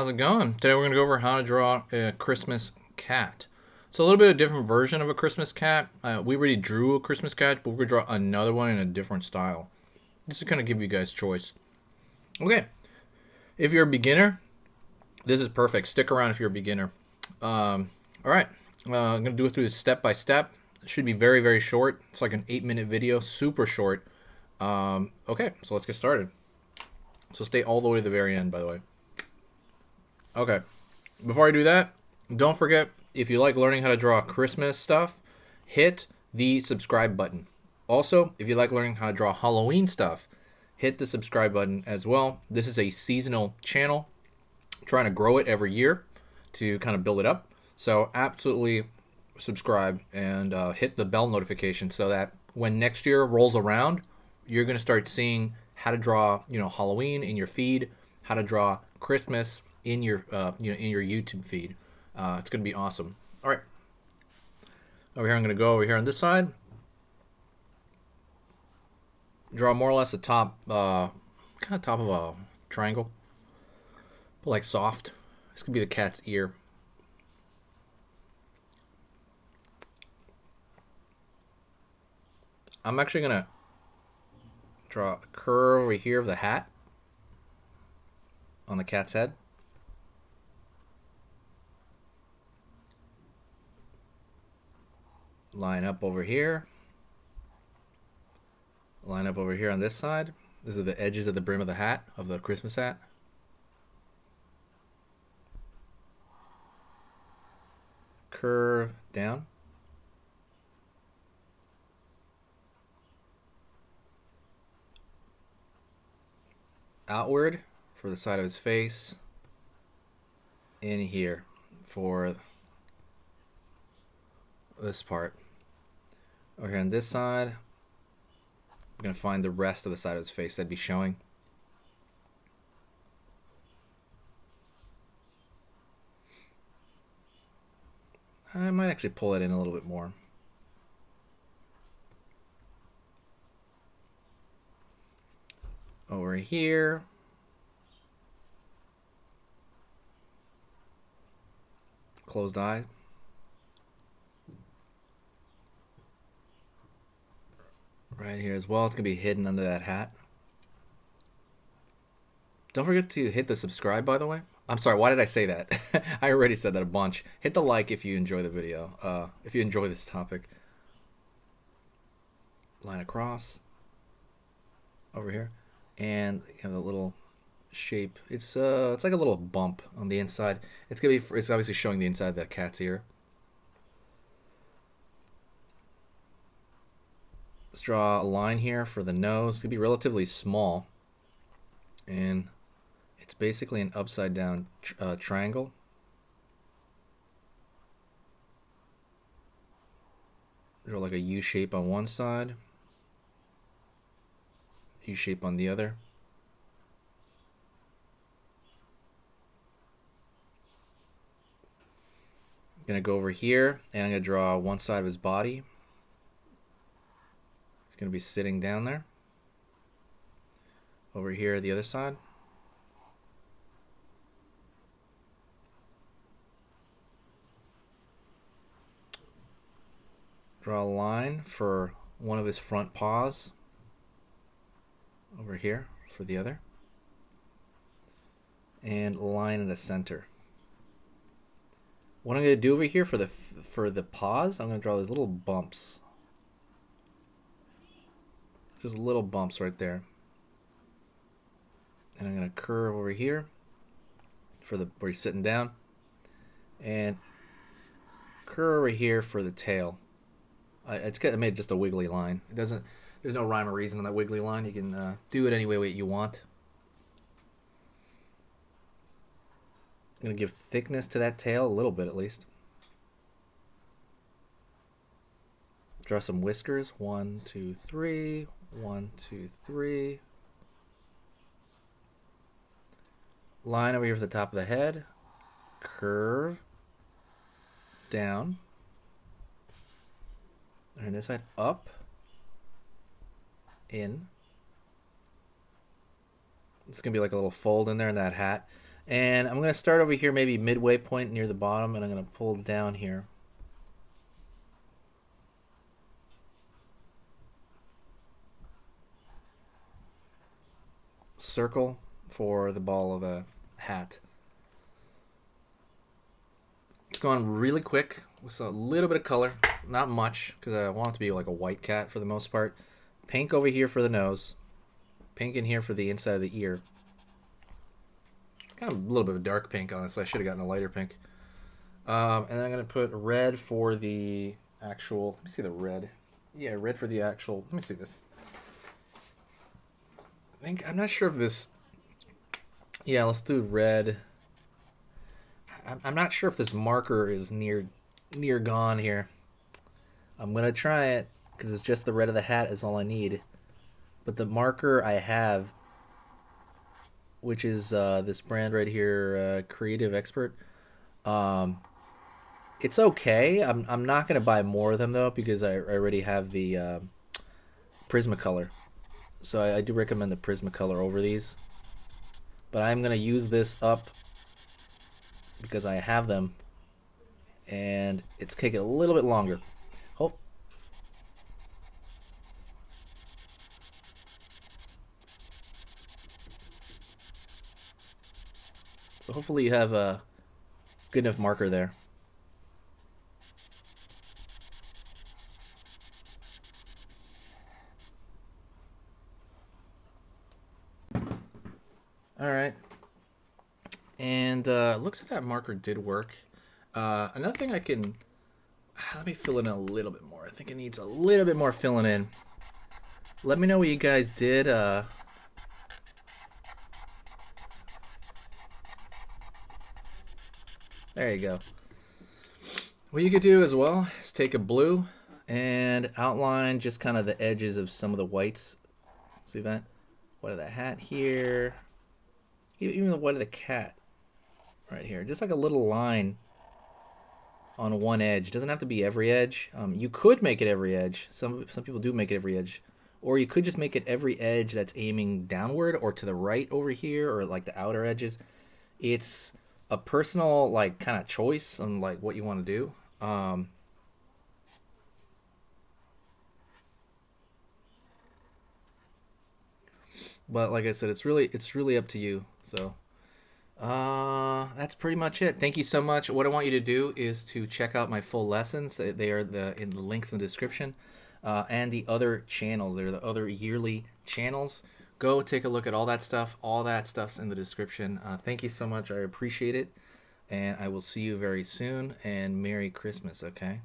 How's it going? Today we're going to go over how to draw a Christmas cat. So a little bit of a different version of a Christmas cat. We already drew a Christmas cat, but we're going to draw another one in a different style. This is kind of give you guys choice. Okay, if you're a beginner, this is perfect. Stick around if you're a beginner. All right, I'm going to do it through this step by step. It should be very, very short. It's like an 8-minute video, super short. Okay, so let's get started. So stay all the way to the very end, by the way. Okay, before I do that, don't forget, if you like learning how to draw Christmas stuff, hit the subscribe button. Also, if you like learning how to draw Halloween stuff, hit the subscribe button as well. This is a seasonal channel. I'm trying to grow it every year to kind of build it up. So absolutely subscribe and hit the bell notification so that when next year rolls around, you're going to start seeing how to draw, Halloween in your feed, how to draw Christmas in your in your YouTube feed. It's gonna be awesome. All right, over here I'm gonna go over here on this side, draw more or less the top, kind of top of a triangle, but like soft. This could be the cat's ear. I'm actually gonna draw a curve over here of the hat on the cat's head. Line up over here. Line up over here on this side. These are the edges of the brim of the hat, of the Christmas hat. Curve down. Outward for the side of his face. In here for this part. Over here on this side, I'm going to find the rest of the side of his face that'd be showing. I might actually pull it in a little bit more. Over here. Closed eye. Right here as well. It's going to be hidden under that hat. Don't forget to hit the subscribe, by the way. I'm sorry, why did I say that? I already said that a bunch. Hit the like if you enjoy the video, if you enjoy this topic. Line across. Over here. And you have the little shape. It's like a little bump on the inside. It's obviously showing the inside of the cat's ear. Let's draw a line here for the nose. It's going to be relatively small. And it's basically an upside down triangle. Draw like a U shape on one side. U shape on the other. I'm going to go over here and I'm going to draw one side of his body. Going to be sitting down there. Over here, the other side. Draw a line for one of his front paws. Over here for the other. And line in the center. What I'm going to do over here for the paws, I'm going to draw these little bumps. Just little bumps right there. And I'm going to curve over here for where he's sitting down. And curve over here for the tail. I made just a wiggly line. There's no rhyme or reason on that wiggly line. You can do it any way you want. I'm going to give thickness to that tail, a little bit at least. Draw some whiskers. 1, 2, 3. 1, 2, 3. Line over here for the top of the head. Curve. Down. And this side up. In. It's going to be like a little fold in there in that hat. And I'm going to start over here, maybe midway point near the bottom, and I'm going to pull down here. Circle for the ball of a hat. It's going really quick with a little bit of color, not much, because I want it to be like a white cat for the most part. Pink over here for the nose, pink in here for the inside of the ear. Kind of a little bit of dark pink, honestly. I should have gotten a lighter pink. And then I'm going to put red for the actual... Let me see the red. Yeah, red for the actual... Let me see this. I'm not sure if this... Yeah, let's do red. I'm not sure if this marker is near gone here. I'm going to try it, because it's just the red of the hat is all I need. But the marker I have, which is this brand right here, Creative Expert. It's okay. I'm not going to buy more of them, though, because I already have the Prismacolor. So I do recommend the Prismacolor over these. But I'm going to use this up because I have them. And it's taking a little bit longer. Oh. So hopefully you have a good enough marker there. All right. And looks like that marker did work. Another thing I can... Let me fill in a little bit more. I think it needs a little bit more filling in. Let me know what you guys did. There you go. What you could do as well is take a blue and outline just kind of the edges of some of the whites. See that? White of the hat here. Even the white of the cat right here. Just like a little line on one edge. Doesn't have to be every edge. You could make it every edge. Some people do make it every edge. Or you could just make it every edge that's aiming downward or to the right over here, or like the outer edges. It's a personal like kind of choice on like what you want to do. But like I said, it's really up to you. So that's pretty much it. Thank you so much. What I want you to do is to check out my full lessons. They are in the links in the description, and the other channels. They're the other yearly channels. Go take a look at all that stuff. All that stuff's in the description. Thank you so much. I appreciate it, and I will see you very soon. And Merry Christmas. Okay.